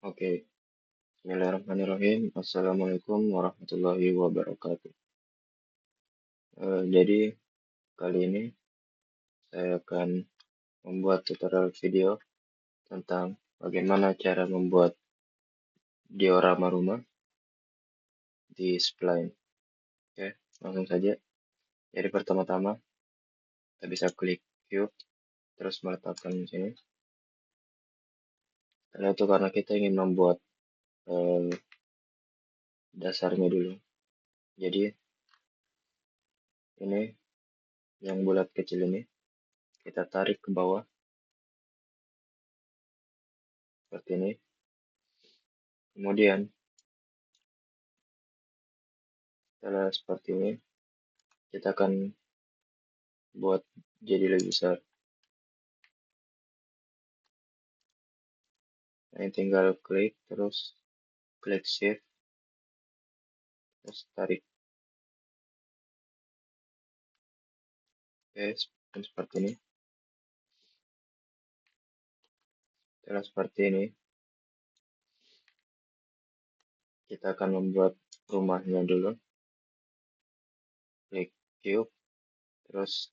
Oke, Bismillahirrahmanirrahim. Assalamualaikum warahmatullahi wabarakatuh. Jadi kali ini saya akan membuat tutorial video tentang bagaimana cara membuat diorama rumah di spline. Oke, langsung saja. Jadi pertama-tama kita bisa klik cube, terus meletakkan di sini. Karena itu karena kita ingin membuat dasarnya dulu. Jadi ini yang bulat kecil ini kita tarik ke bawah seperti ini. Kemudian setelah seperti ini kita akan buat jadi lebih besar. Nah, tinggal klik, terus klik shift, terus tarik. Oke, seperti ini. Setelah seperti ini, kita akan membuat rumahnya dulu. Klik cube, terus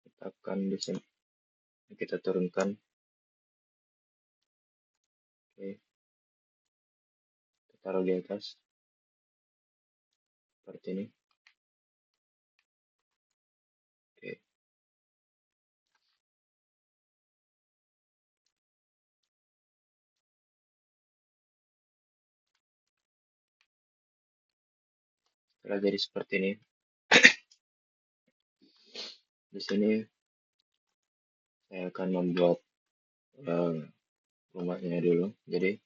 letakkan di sini. Kita turunkan. Oke, kita taruh di atas. Seperti ini. Oke, setelah jadi seperti ini, di sini saya akan membuat rumahnya dulu. Jadi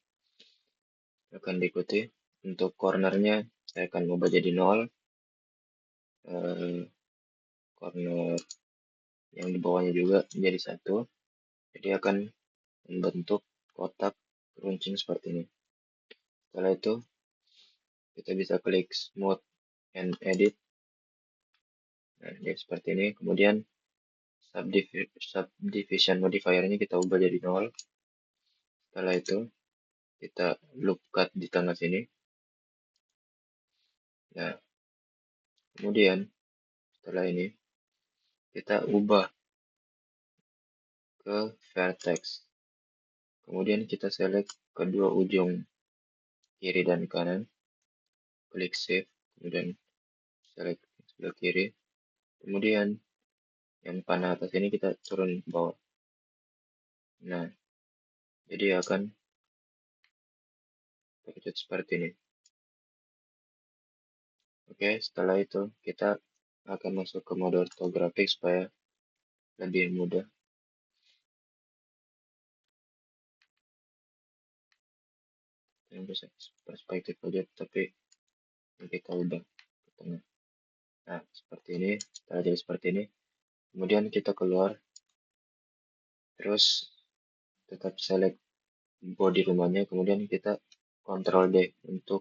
akan diikuti. Untuk cornernya saya akan ubah jadi 0. Corner yang di bawahnya juga menjadi 1. Jadi akan membentuk kotak runcing seperti ini. Setelah itu kita bisa klik smooth and edit. Nah, jadi seperti ini. Kemudian subdivision modifier-nya kita ubah jadi 0. Setelah itu kita loop cut di tengah sini. Nah, kemudian setelah ini kita ubah ke vertex. Kemudian kita select kedua ujung kiri dan kanan. Klik shift, kemudian select sebelah kiri. Kemudian yang panah atas ini kita turun ke bawah. Nah, jadi akan terwujud seperti ini. Oke, setelah itu kita akan masuk ke mode ortografik supaya lebih mudah. Yang bisa perspektif aja, tapi kita ubah ke tengah. Nah, seperti ini. Setelah jadi seperti ini, kemudian kita keluar, terus tetap select body rumahnya, kemudian kita Ctrl D untuk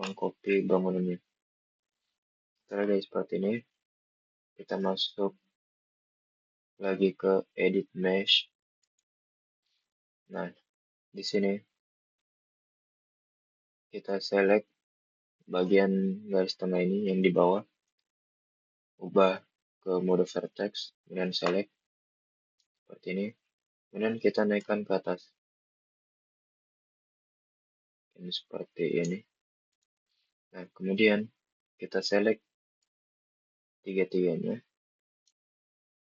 mengcopy bangunannya. Setelah jadi seperti ini, kita masuk lagi ke edit mesh. Nah, di sini kita select bagian garis tengah ini yang di bawah, ubah ke mode vertex, kemudian select seperti ini, kemudian kita naikkan ke atas. Ini seperti ini. Nah, kemudian kita select tiga-tiganya,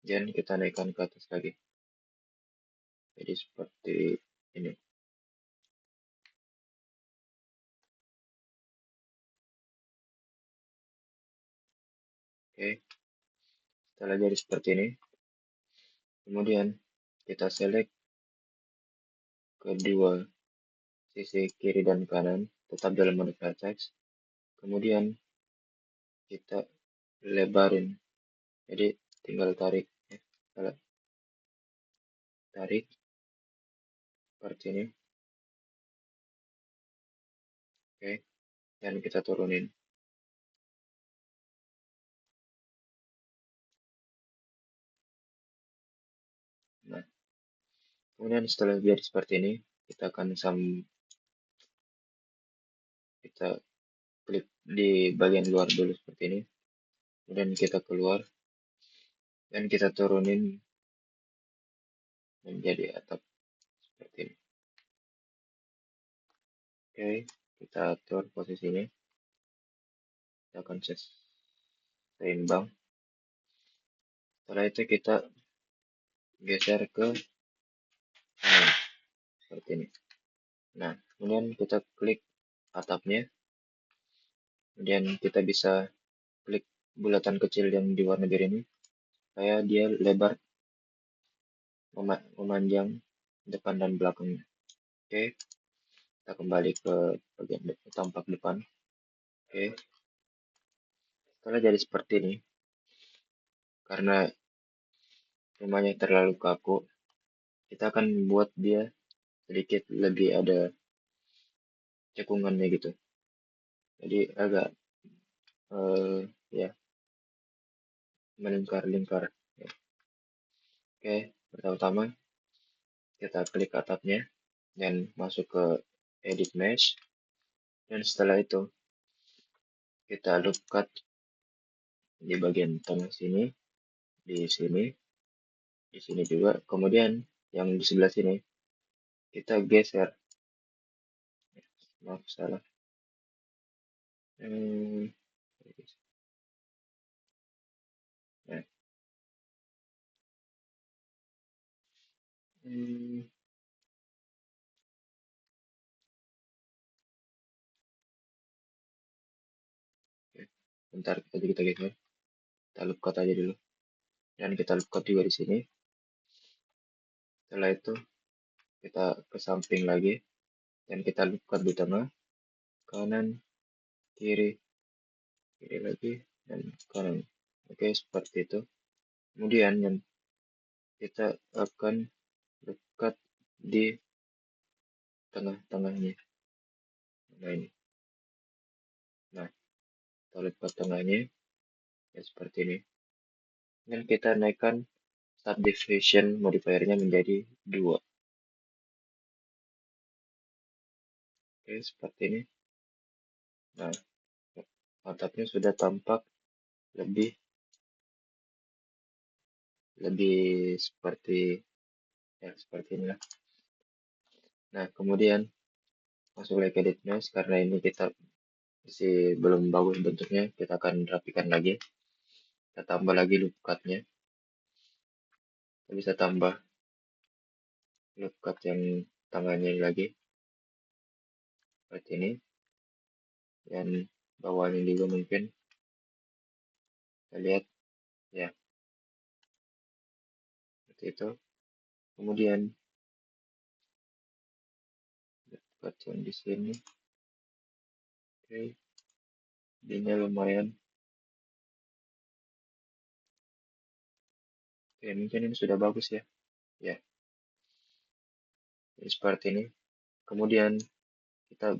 dan kita naikkan ke atas lagi. Jadi seperti ini. Oke, setelah jadi seperti ini, kemudian kita select kedua sisi kiri dan kanan, tetap dalam mode vertex. Kemudian kita lebarin. Jadi tinggal tarik, ya. Tarik seperti ini. Oke, dan kita turunin. Nah, Kemudian setelah jadi seperti ini, kita akan kita klik di bagian luar dulu seperti ini. Kemudian kita keluar dan kita turunin menjadi atap seperti ini. Oke, kita atur posisinya. Kita akan seimbang. Setelah itu kita geser ke kanan seperti ini. Nah, kemudian kita klik atapnya. Kemudian kita bisa klik bulatan kecil yang di warna biru ini supaya dia lebar memanjang depan dan belakangnya. Oke, kita kembali ke bagian tampak depan. Oke, setelah jadi seperti ini, karena rumahnya terlalu kaku, kita akan buat dia sedikit lebih ada cekungannya gitu. Jadi agak ya melingkar-lingkar. Ya. Oke, pertama-tama kita klik atapnya dan masuk ke edit mesh. Dan setelah itu kita loop cut di bagian tengah sini, di sini juga. Kemudian yang di sebelah sini kita geser. Maaf salah. Nah, bentar kita geser. Kita loop cut aja dulu. Dan kita loop cut juga di sini. Setelah itu kita ke samping lagi dan kita loop cut di tengah, kanan, kiri, kiri lagi, dan kanan. Oke, seperti itu. Kemudian yang kita akan loop cut di tengah-tengahnya. Nah ini. Nah, kita loop cut tengahnya ya seperti ini. Dan kita naikkan subdivision modifiernya menjadi 2. Oke, seperti ini. Nah, atapnya sudah tampak lebih seperti ya seperti inilah. Nah, kemudian masuk lagi ke edit mesh karena ini kita masih belum bagus bentuknya, kita akan rapikan lagi. Kita tambah lagi loop cut-nya. Kita bisa tambah loop cut yang tangannya lagi seperti ini. Dan bawahnya juga mungkin kita lihat ya seperti itu. Kemudian loop cut yang di sini. Oke, ini lumayan. Oke, mungkin ini sudah bagus ya. Ya, jadi seperti ini. Kemudian kita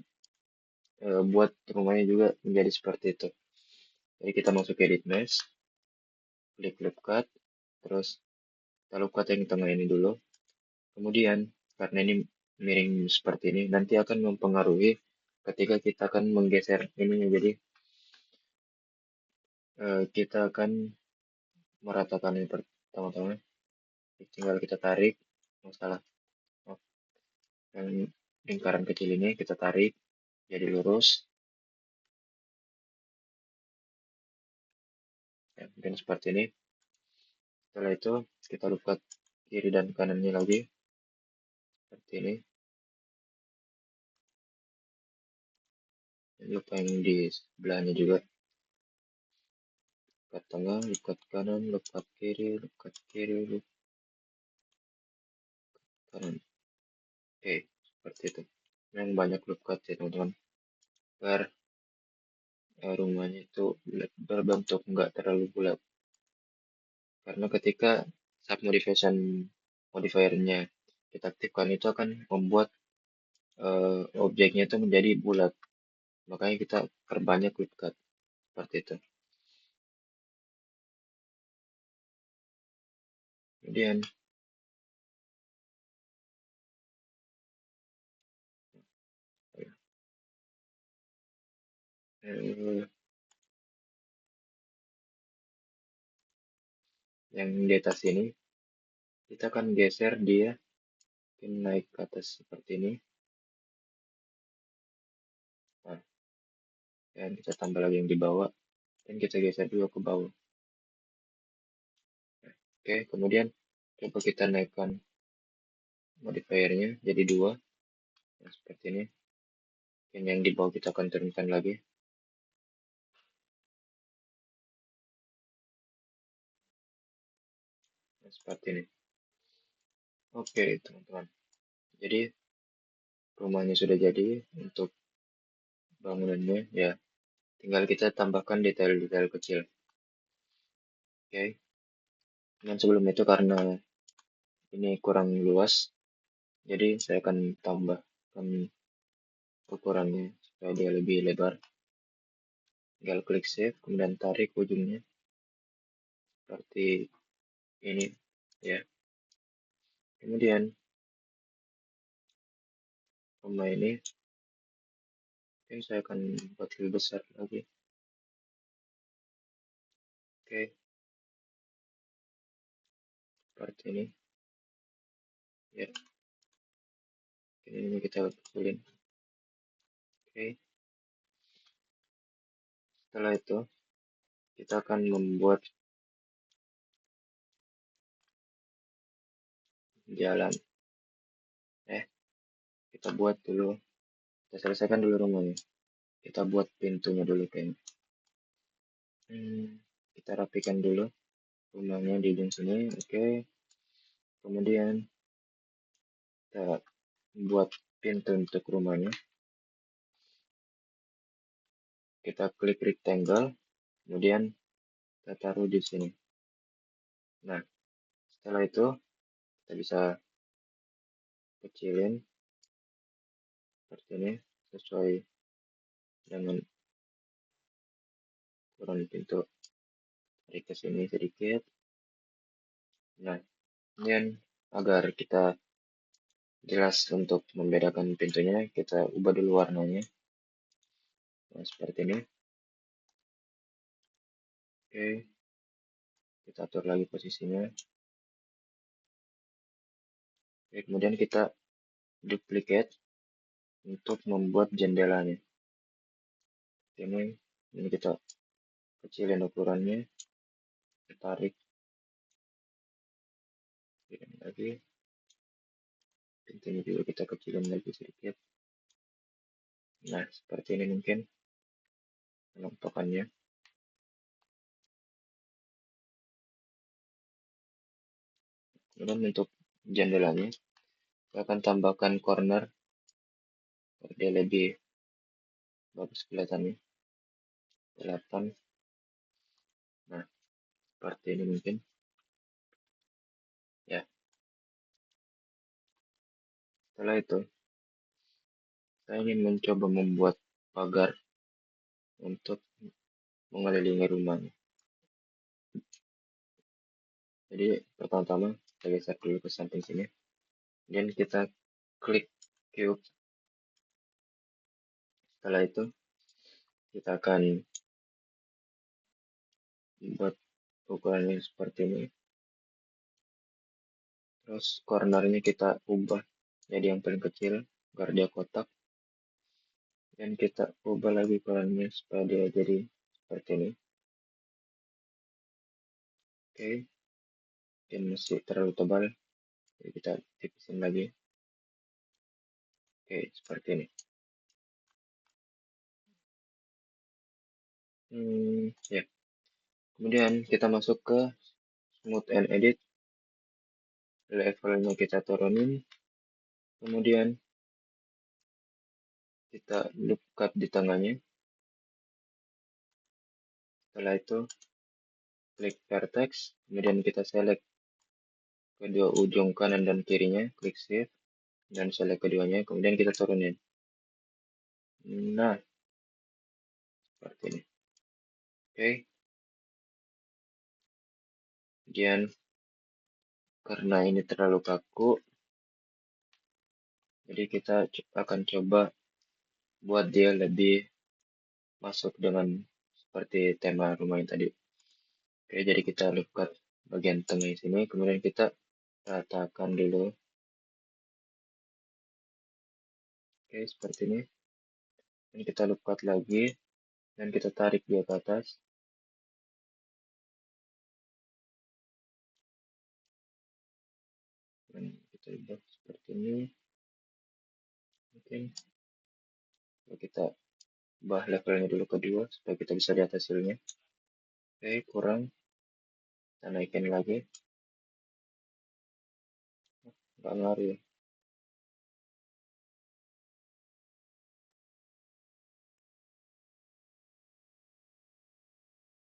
buat rumahnya juga menjadi seperti itu. Jadi kita masuk ke edit mesh, klik loop cut, terus kita loop cut yang di tengah ini dulu. Kemudian karena ini miring seperti ini, nanti akan mempengaruhi ketika kita akan menggeser ini. Jadi kita akan meratakan ini pertama-tama. Tinggal kita tarik, masalah yang lingkaran kecil ini kita tarik jadi lurus. Ya, mungkin seperti ini. Setelah itu kita loop cut kiri dan kanannya lagi seperti ini. Loop yang di sebelahnya juga. Loop tengah, loop kanan, loop kiri, loop kiri, loop kanan. Oke, seperti itu. Yang banyak loop cut ya teman-teman. Biar rumahnya itu berbentuk nggak terlalu bulat. Karena ketika sub modifiernya kita aktifkan itu akan membuat objeknya itu menjadi bulat. Makanya kita perbanyak loop cut seperti itu. Kemudian Eh, yang di atas ini, kita akan geser dia naik ke atas seperti ini. Nah, dan kita tambah lagi yang di bawah, dan kita geser juga ke bawah. Oke, kemudian coba kita naikkan modifiernya jadi 2. Nah, seperti ini. Dan yang di bawah kita akan turunkan lagi. Nah, seperti ini. Oke, teman-teman. Jadi, rumahnya sudah jadi untuk bangunannya. Ya, tinggal kita tambahkan detail-detail kecil. Oke. Dan sebelum itu karena ini kurang luas, jadi saya akan tambahkan ukurannya supaya dia lebih lebar. Tinggal klik save, kemudian tarik ujungnya seperti ini, ya. Kemudian rumah ini mungkin saya akan buat lebih besar lagi. Oke, seperti ini, ya. Ini kita kecilin. Oke, setelah itu kita akan membuat jalan. Kita buat dulu, kita selesaikan dulu rumahnya. Kita buat pintunya dulu kayaknya. Kita rapikan dulu rumahnya di ujung sini. Oke, kemudian kita buat pintu untuk rumahnya. Kita klik rectangle, kemudian kita taruh di sini. Nah, setelah itu kita bisa kecilin seperti ini sesuai dengan ukuran pintu. Tarik ke sini sedikit. Nah, kemudian agar kita jelas untuk membedakan pintunya, kita ubah dulu warnanya. Nah, seperti ini. Oke, kita atur lagi posisinya. Oke, kemudian kita duplicate untuk membuat jendelanya. Ini kita kecilin ukurannya, kita tarik ini lagi, pintunya juga kita kecilin lagi sedikit. Nah, seperti ini mungkin penampakannya. Kemudian untuk jendelanya, kita akan tambahkan corner agar dia lebih bagus kelihatannya. 8. Nah, seperti ini mungkin. Ya, setelah itu, saya ingin mencoba membuat pagar untuk mengelilingi rumahnya. Jadi, pertama-tama kita geser dulu ke samping sini. Dan kita klik cube. Setelah itu, kita akan buat ukurannya seperti ini. Terus cornernya kita ubah jadi yang paling kecil agar dia kotak. Dan kita ubah lagi ukurannya supaya dia jadi seperti ini. Oke. Dan masih terlalu tebal. Jadi kita tipisin lagi. Oke, seperti ini. Ya. Kemudian kita masuk ke smooth and edit. Levelnya kita turunin. Kemudian kita loop cut di tengahnya. Setelah itu klik vertex, kemudian kita select kedua ujung kanan dan kirinya, klik shift dan select keduanya, kemudian kita turunin. Nah, seperti ini. Oke. Kemudian karena ini terlalu kaku, jadi kita akan coba buat dia lebih masuk dengan seperti tema rumah yang tadi. Oke, jadi kita lipat bagian tengah sini, kemudian kita ratakan dulu. Oke, seperti ini. Dan kita lipat lagi, dan kita tarik dia ke atas. Dan kita lipat seperti ini. Mungkin kita ubah levelnya dulu kedua, supaya kita bisa lihat hasilnya. Oke, kurang. Kita naikin lagi. Nggak ngaruh ya.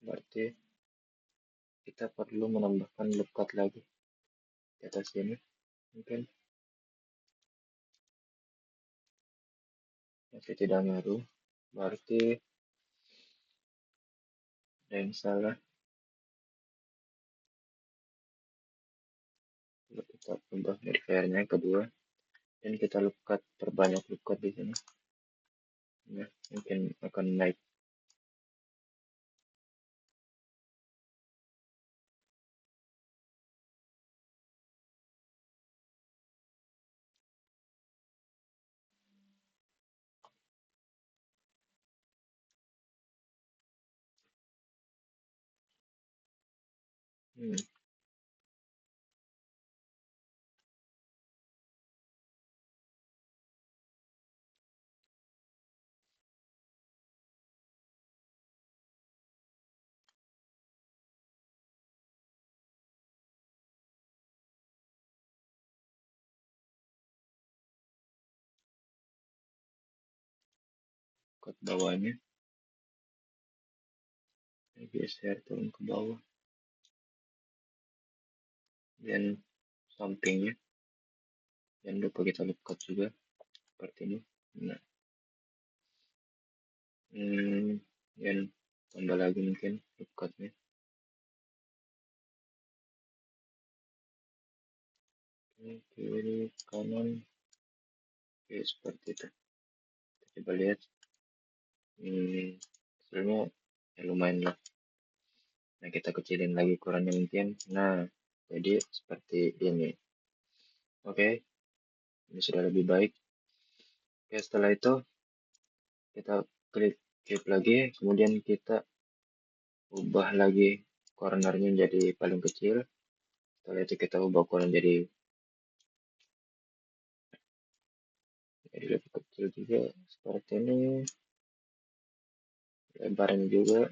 Berarti kita perlu menambahkan lekat lagi di atas sini. Mungkin masih tidak ngaruh. Berarti ada yang salah. Lalu kita ubah modifiernya kedua. Dan kita lekat, perbanyak lekat di sini. Nah, mungkin akan naik. Hmm, ke bawahnya. Geser turun ke bawah. Dan sampingnya. Jangan lupa kita lekat juga. Seperti ini. Nah, dan tambah lagi mungkin lekatnya. Kiri, kanan. Oke, seperti itu. Kita coba lihat. Hasilnya ya lumayan lah. Nah, kita kecilin lagi ukurannya mungkin. Nah, jadi seperti ini. Oke, ini sudah lebih baik. Oke, setelah itu kita klik lagi, kemudian kita ubah lagi cornernya jadi paling kecil. Setelah itu kita ubah ukuran jadi lebih kecil juga seperti ini. Lebarnya juga.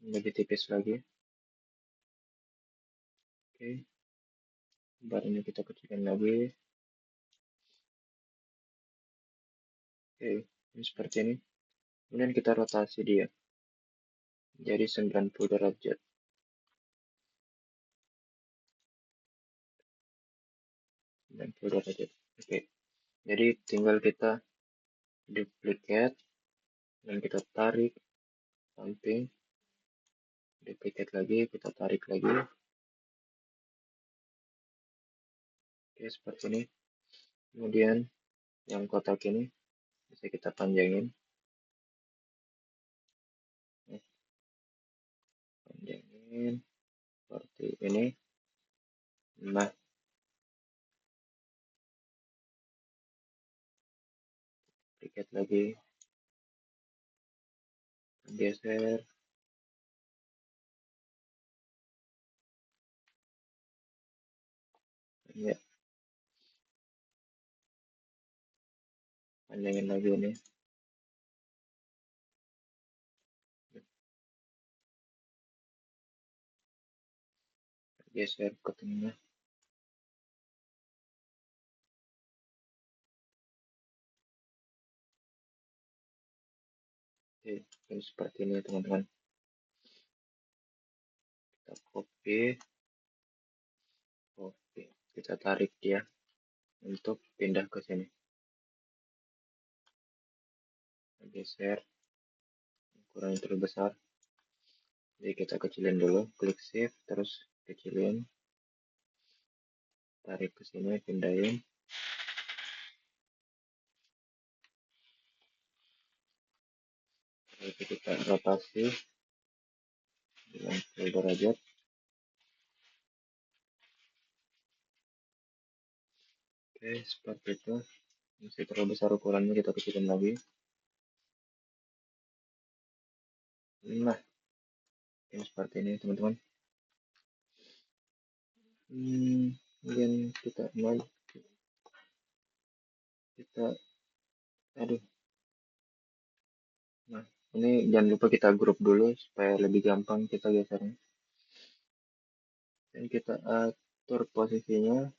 Lebih tipis lagi. Oke, lebarnya kita kecilkan lagi. Oke, ini seperti ini. Kemudian kita rotasi dia jadi 90 derajat. Oke, jadi tinggal kita duplicate dan kita tarik samping, duplicate lagi, kita tarik lagi. Oke, seperti ini. Kemudian yang kotak ini bisa kita panjangin. Panjangin seperti ini. Nah, duplicate lagi, geser. Ya, panjangin lagi ini. Geser ke tengah. Oke, ini seperti ini teman-teman. Kita copy, kita tarik dia untuk pindah ke sini. Geser ukuran yang terbesar. Jadi kita kecilin dulu, klik shift, terus kecilin, tarik ke sini, pindahin. Itu kita rotasi dengan 10 derajat. Oke, seperti itu. Masih terlalu besar ukurannya, kita kecilin lagi. Nah, ini seperti ini teman-teman. Kemudian kita aduh. Nah, ini jangan lupa kita grup dulu supaya lebih gampang kita gesernya. Dan kita atur posisinya.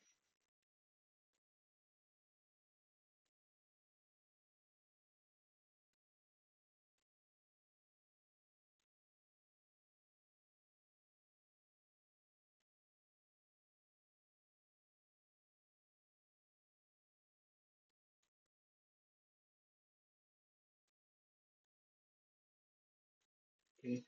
Oke.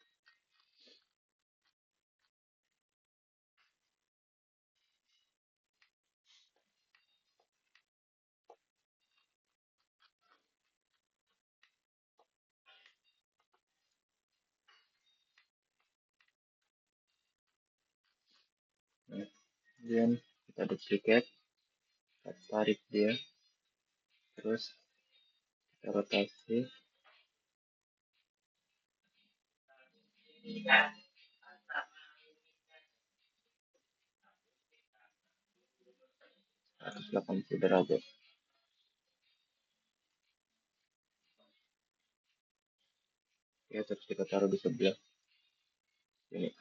Nah, kemudian kita duplicate, kita tarik dia, terus kita rotasi. Seratus delapan puluh derajat. Ya, terus kita taruh di sebelah sini.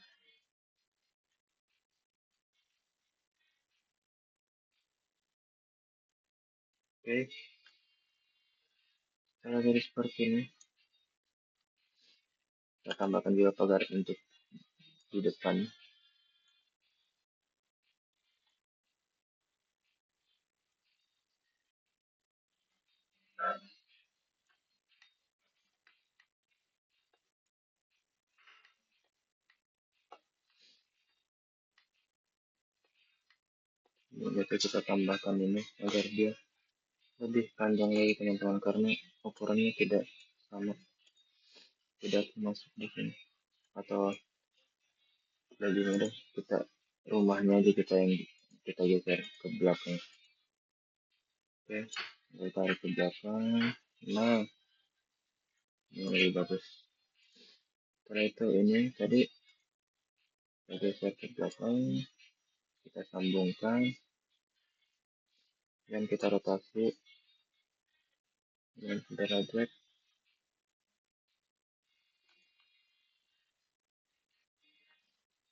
Oke, kalau jadi seperti ini, kita tambahkan juga pagar untuk di depan. Begitu kita tambahkan ini agar dia lebih panjang lagi teman-teman, karena ukurannya tidak sama, tidak masuk di sini. Atau lebih mudah, kita rumahnya aja kita geser ke belakang. Oke, kita tarik ke belakang. Nah, ini lebih bagus. Setelah itu ini tadi kita geser ke belakang, kita sambungkan dan kita rotasi dengan derajat.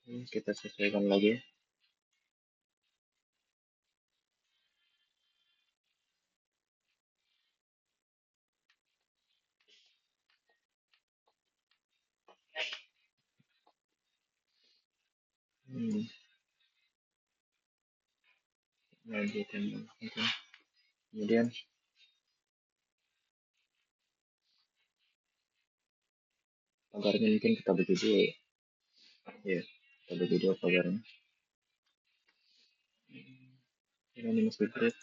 Kita sesuaikan lagi. Lanjutkan. Kemudian pagarnya mungkin kita bagi dua ya. Ya, kita bagi dua pagarnya. Ini masih grup.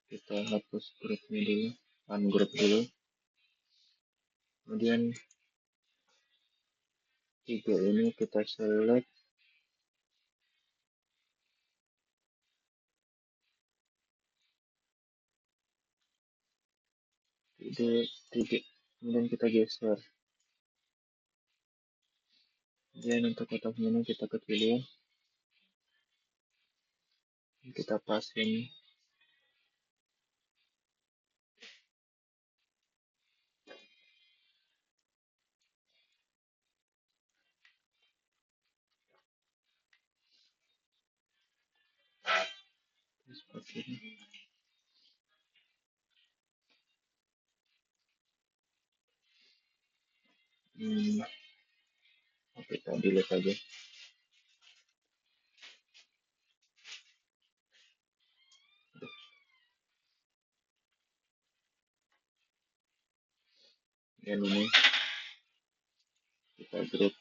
Kita hapus grupnya dulu, ungroup dulu. Kemudian tiga ini kita select. Tiga. Kemudian kita geser. Kemudian untuk kotaknya ini kita kecilin. Kita pasin. Seperti ini. Oke, kita delete aja. Dan ini kita grup.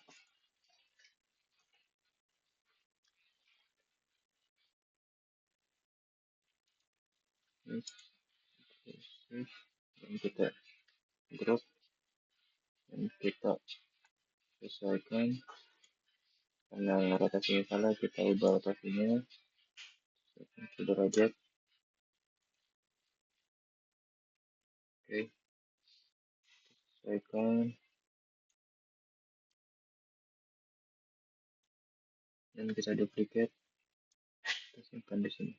Dan kita grup. dan kita sesuaikan. Karena rotasinya salah, kita ubah rotasinya derajat. Oke, sesuaikan dan kita duplicate, kita simpan di sini.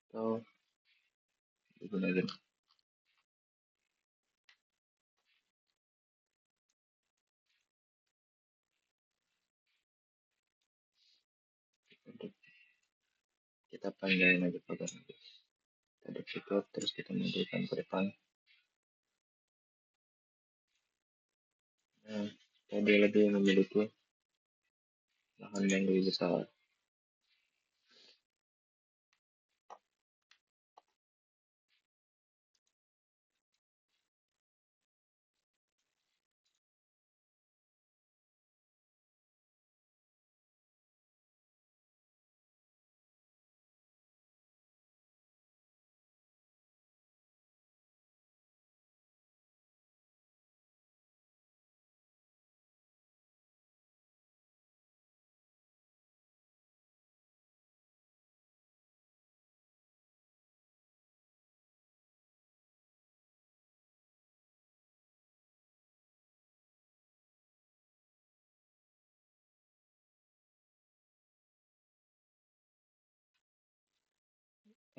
Atau digunakan. Kita panjangin aja pagarnya. Kita duplicate, terus kita majukan ke depan. Nah, tadi lebih memiliki lahan yang lebih besar.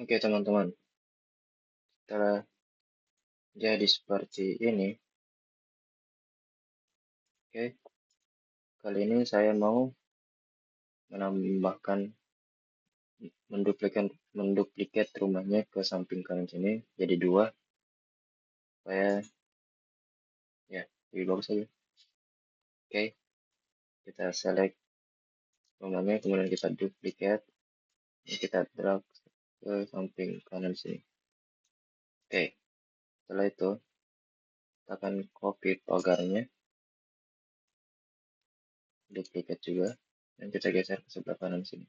Oke teman-teman, setelah jadi seperti ini, oke, kali ini saya mau menambahkan menduplikat rumahnya ke samping kanan sini jadi 2 supaya ya lebih bagus aja. Oke, kita select rumahnya, kemudian kita duplikat, kita drag ke samping kanan sini. Oke, setelah itu kita akan copy pagarnya, duplikat juga, dan kita geser ke sebelah kanan sini.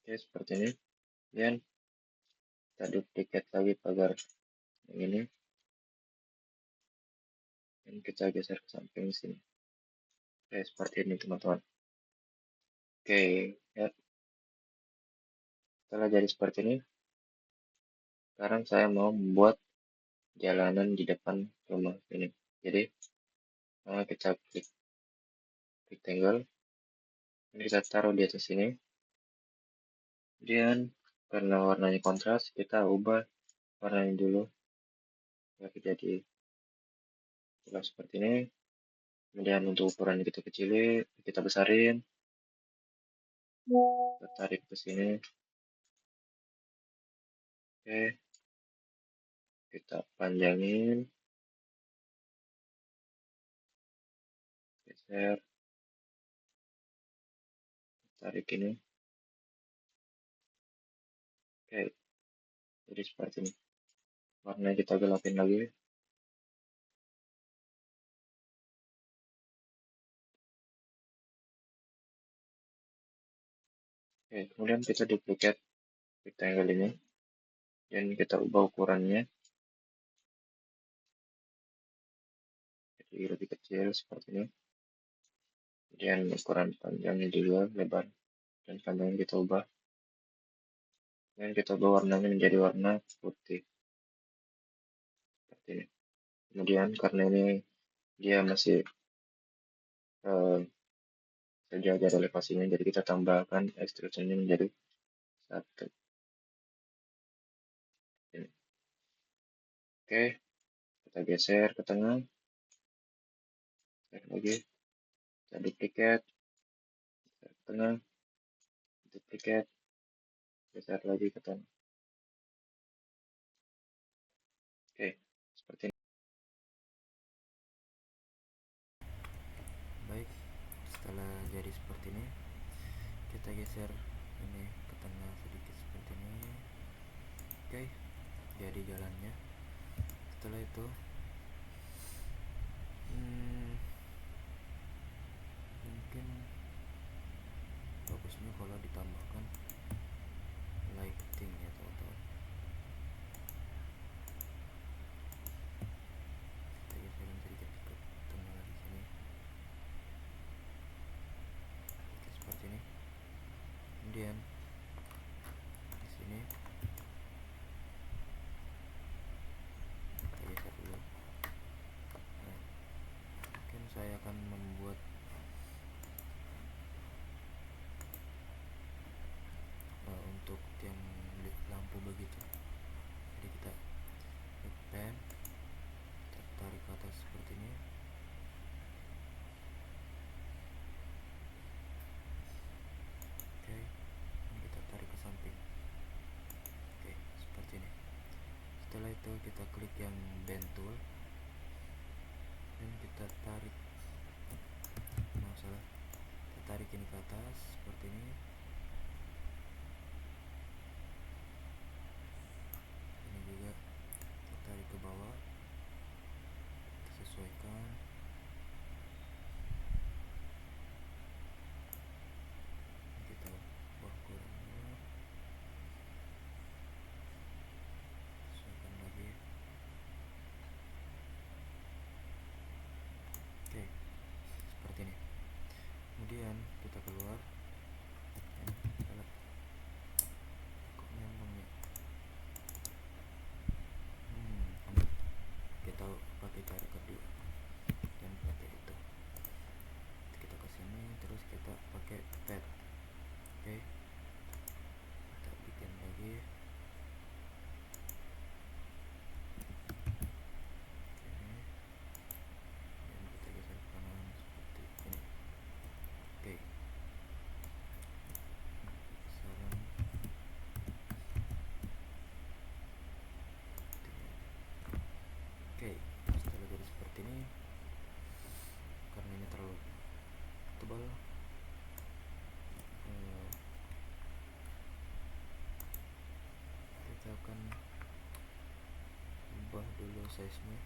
Oke, seperti ini. Dan kita duplikat lagi pagar yang ini, dan kita geser ke samping sini. Oke, seperti ini teman-teman. Oke, ya. Setelah jadi seperti ini, sekarang saya mau membuat jalanan di depan rumah ini. Jadi, kita klik rectangle, ini kita taruh di atas sini. Kemudian, karena warnanya kontras, kita ubah warnanya dulu. Jadi jelas seperti ini. Kemudian untuk ukuran kita kecilin, kita besarin, kita tarik ke sini. Oke, kita panjangin, geser, tarik ini. Oke, jadi seperti ini. Warnanya kita gelapin lagi. Oke, kemudian kita duplikat rectangle ini, dan kita ubah ukurannya jadi lebih kecil seperti ini. Kemudian ukuran panjangnya juga, lebar dan panjangnya kita ubah. Dan kita ubah warnanya menjadi warna putih seperti ini. Kemudian karena ini dia masih sejajar elevasinya, jadi kita tambahkan extrusionnya menjadi 1. Ini. Oke, kita geser ke tengah, geser lagi, kita duplikat, geser ke tengah, duplikat, geser lagi ke tengah. Oke, seperti ini. Baik, setelah jadi seperti ini, kita geser ini ke tengah sedikit seperti ini. Oke, jadi jalannya. Setelah itu mungkin bagusnya kalau ditambahkan lighting ya teman-teman. Kita geserin sedikit ke tengah lagi sini, seperti ini. Kemudian di sini kita geser dulu. Nah, mungkin saya akan membuat untuk tiang lampu begitu. Jadi kita pen, kita tarik ke atas seperti ini. Oke, ini kita tarik ke samping. Oke, seperti ini. Setelah itu kita klik yang bend tool dan kita tarik, kita tarik ini ke atas seperti ini. Ini juga kita tarik ke bawah, kita sesuaikan. Kita buat kurangnya, sesuaikan lagi. Oke, seperti ini. Kemudian kita keluar. Kok nyambung ya? Kita pakai cara kedua dan pakai itu. Kita ke sini terus kita pakai pad. Oke, kita bikin lagi. Dan kita geser ke kanan seperti ini. Oke, besaran oke. Setelah jadi seperti ini, karena ini terlalu tebal, kita akan ubah dulu size nya.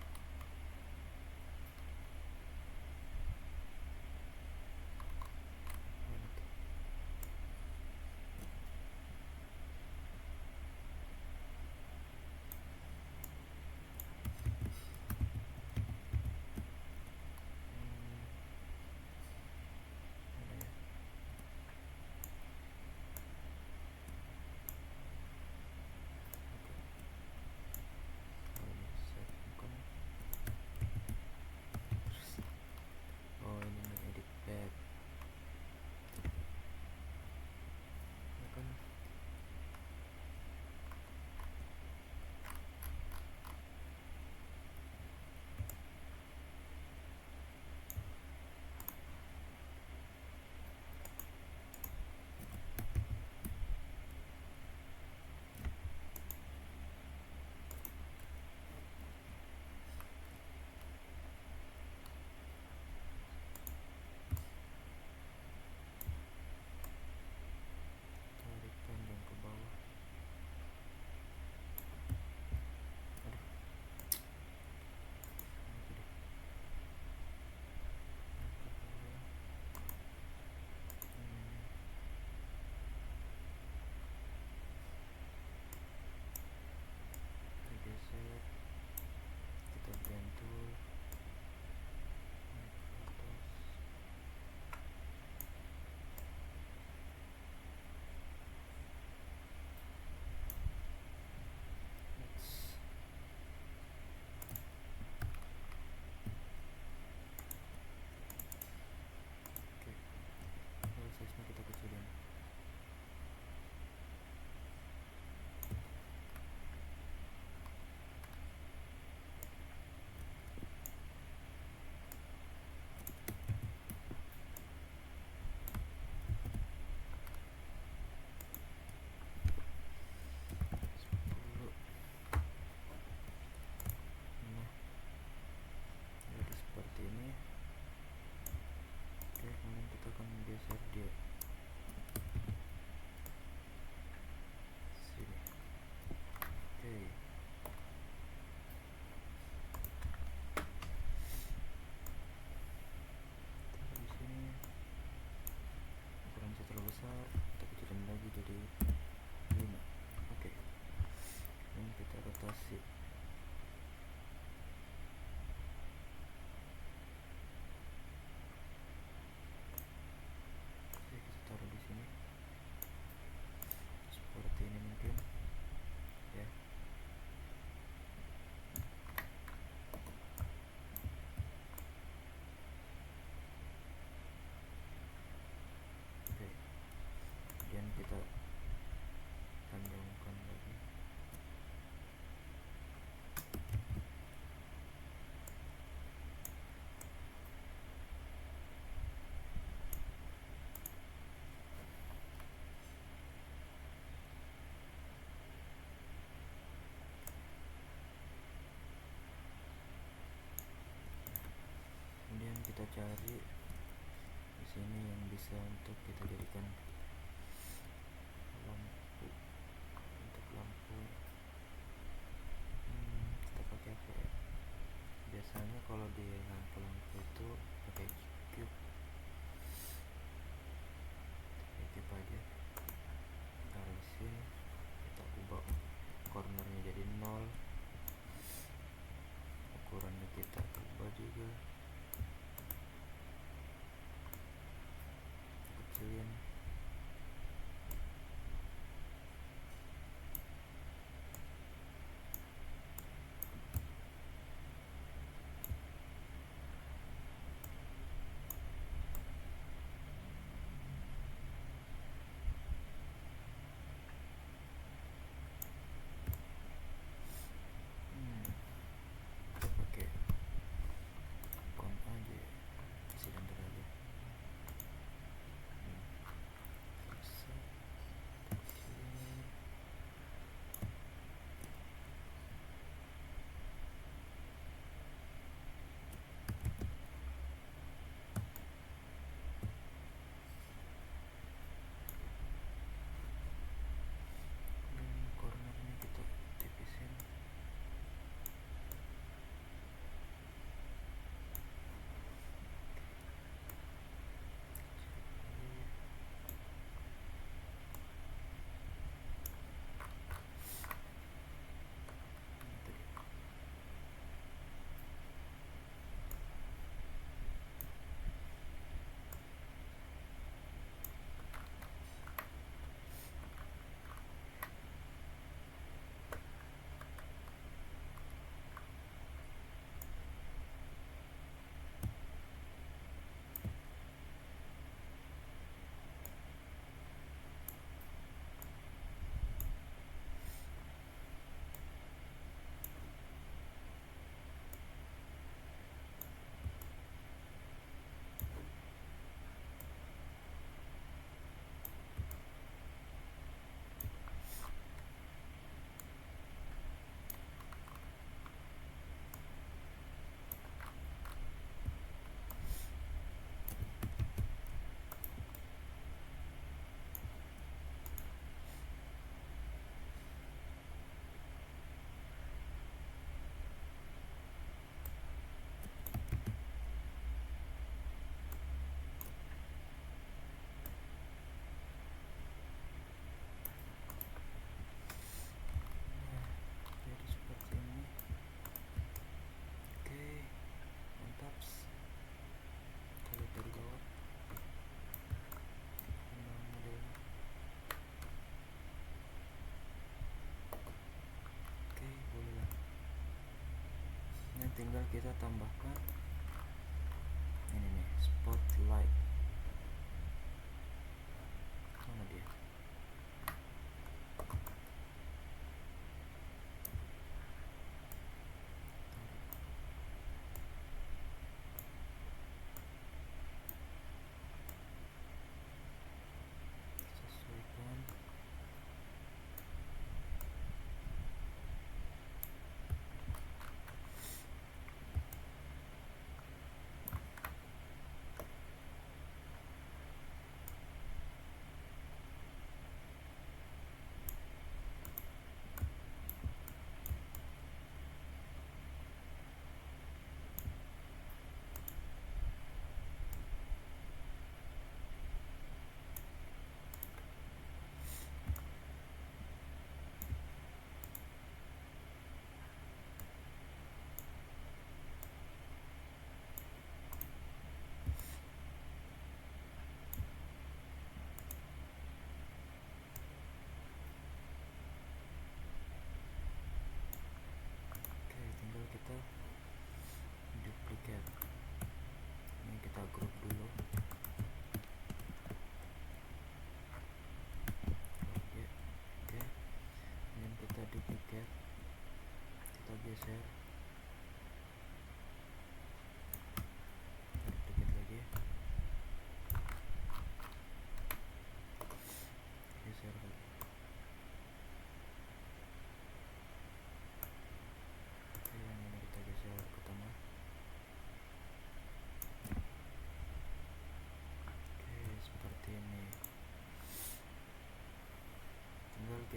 bisa untuk kita jadikan lampu. Untuk lampu kita pakai apa ya? Biasanya kalau di lampu-lampu itu pakai cube. Cube aja, taruh di sini, kita ubah cornernya jadi 0, ukurannya kita ubah juga, kecilin. Pakai kon aja, silinder aja. Selesai. Kecilin. Cornernya kita tipisin. Jadi seperti ini. Oke, mantap. Kita lihat dari bawah modelnya. Oke, boleh lah. Ini tinggal kita tambahkan ini nih, spotlight. Mana dia? Sesuaikan.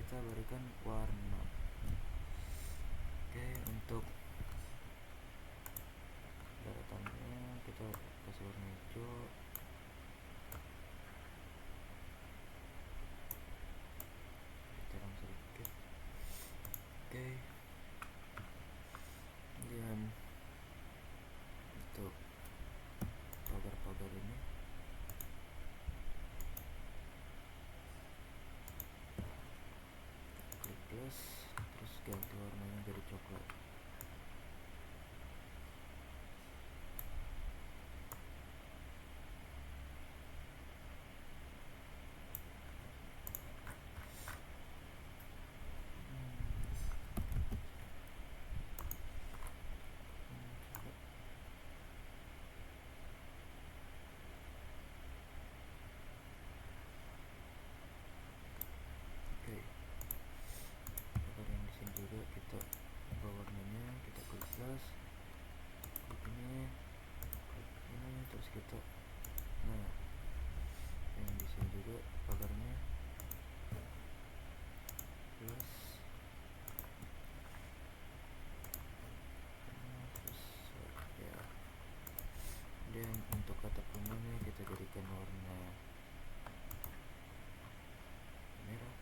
kita berikan warna. Oke, untuk daratannya kita kasih warna hijau. Terang sedikit. Oke, kemudian untuk pagar-pagar ini klik plus, terus ganti warnanya jadi coklat. Oke, pagar yang di sini juga kita ubah warnanya, kita klik plus, klik ini, terus kita, nah yang di sini juga pagarnya plus, terus ya. Dan untuk atap rumahnya kita jadikan warna merah.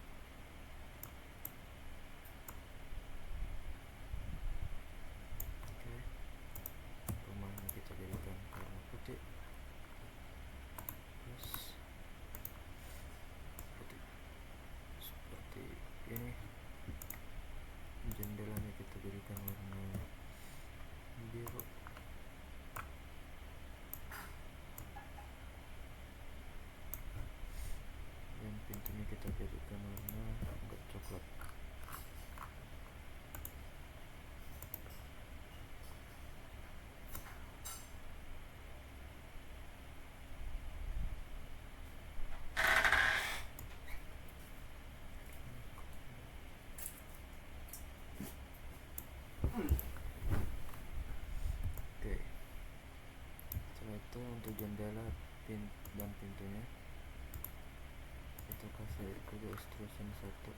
Oke, rumahnya kita jadikan warna putih, terus putih seperti ini. Jendelanya kita jadikan warna biru. Dan pintunya kita jadikan warna agak coklat. Oke, setelah itu untuk jendela dan pintunya kita kasih kode extrusion 1.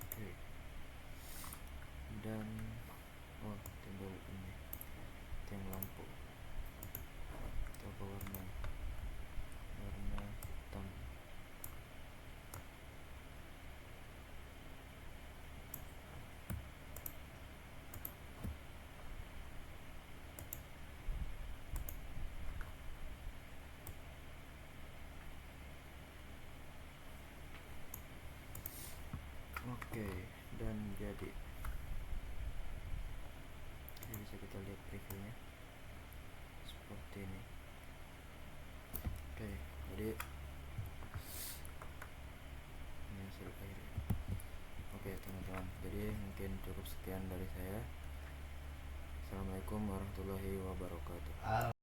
Oke, dan tinggal ini tiang lampu kita ubah warna hitam. Oke, dan jadi bisa kita lihat previewnya seperti ini. Oke, jadi ini hasil akhirnya. Oke teman-teman, jadi mungkin cukup sekian dari saya. Assalamualaikum warahmatullahi wabarakatuh.